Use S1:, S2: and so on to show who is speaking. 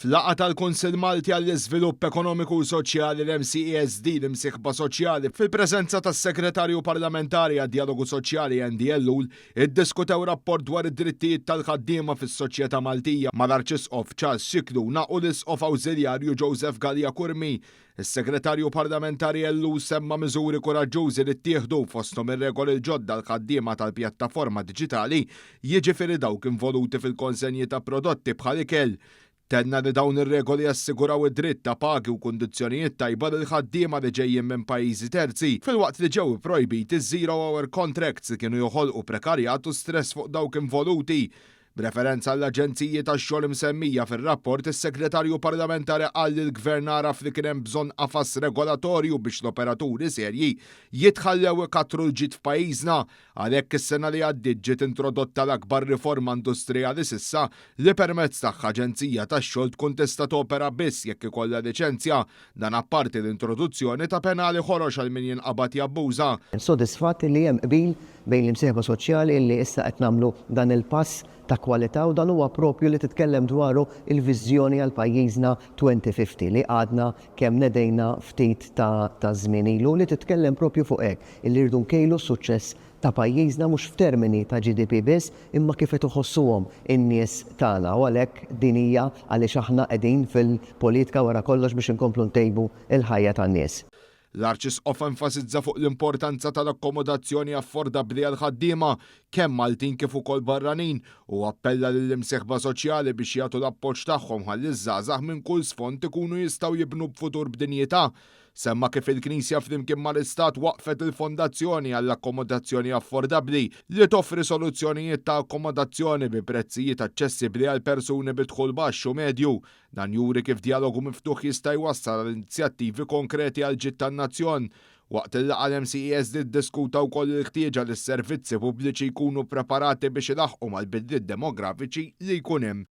S1: F'laqgħa tal-Kunsill Malti għall-Iżvilupp Ekonomiku u Soċjali l-MCESD l-imsieħba soċjali fil-preżenza tas-Segretarju Parlamentari għad-Dialogu Soċjali NDLU iddiskutew rapport dwar id-drittijiet tal-ħaddiema fis-soċjetà Maltija mal-Arċisqof Charles Xikluna u l-Isqof Awżiljarju Joseph Gallia Kurmi. Is-Segretarju Parlamentari LU semma miżuri kuraġġużi li ttieħdu fosthom ir-regoli l-ġodda l-ħaddiema tal-pjattaforma diġitali, jiġifieri dawk involuti fil-konsenji ta' prodotti bħal ikel. Tenna li dawn ir-regoli jassiguraw id-dritt ta' pagi u kundizzjonijiet tajba lil ħaddiema li ġejjin minn pajjiżi terzi, filwaqt li ġew ipprojbiti zero-hour contracts li kienu joħolqu prekarjat u stress fuq dawk involuti. B'referenza għall-aġenziji tax-xogħol msemmija fir-rapport, is-Segretarju Parlamentari qal li l-Gvern araf li kien hemm bżonn qafas regolatorju biex l-operaturi serji jitħallew ikattru l-ġid f'pajjiżna, għalhekk is-sena li għaddiet ġiet introdotta l-akbar riforma industrijali s'issa li permezz tagħha aġenzija tax-xogħol tkun tista' topera biss jekk ikollha liċenzja, dan apparti l-introduzzjoni ta' penali ħorox għal min jinqabad jabbuża.
S2: Sodisfatti li hemm qbil bejn l-imsieħba soċjali li issa qed nagħmlu dan il-pass ta' kwalità u dan huwa proprju li titkellem dwaru il-viżjoni għal pajjiżna 2050 li għadna kemm nedejna ftit ta' żmien ilu li titkellem proprju fuq hekk illi rridu nkejlu s-suċċess ta' pajjiżna mhux f'termini ta' GDP biss imma kif qed iħossuhom in-nies tagħna u għalhekk din hija għaliex aħna qegħdin fil-politika wara kollox biex inkomplu ntejbu il-ħajja tan-nies.
S1: L-Arċisqof enfasizza fuq l-importanza tal-akkomodazzjoni affordabbli għal ħaddiema kemm Maltin kif ukoll barranin u appella lill-imsieħba soċjali biex jagħtu l-appoġġ tagħhom ħalli ż-żgħażagħ minn kull sfond ikunu jistgħu jibnu b'futur b'dinjità. Semma kif il-Knisja flimkien mal-Istat waqfet il-fondazzjoni għall-akkomodazzjoni affordabbli li toffri soluzzjonijiet ta' akkomodazzjoni bi prezzijiet aċċessibbli għal persuni bi dħul baxx u medju. Dan juri kif dialogu miftuħ jista' jwassal għal inizjattivi konkreti għal ġid tan-nazzjon. Waqt il-laqgħa l-MCESD iddiskuta wkoll il-ħtieġa li s-servizzi pubbliċi jkunu preparati biex ilaħqu mal-bidliet demografiċi li jkun hemm.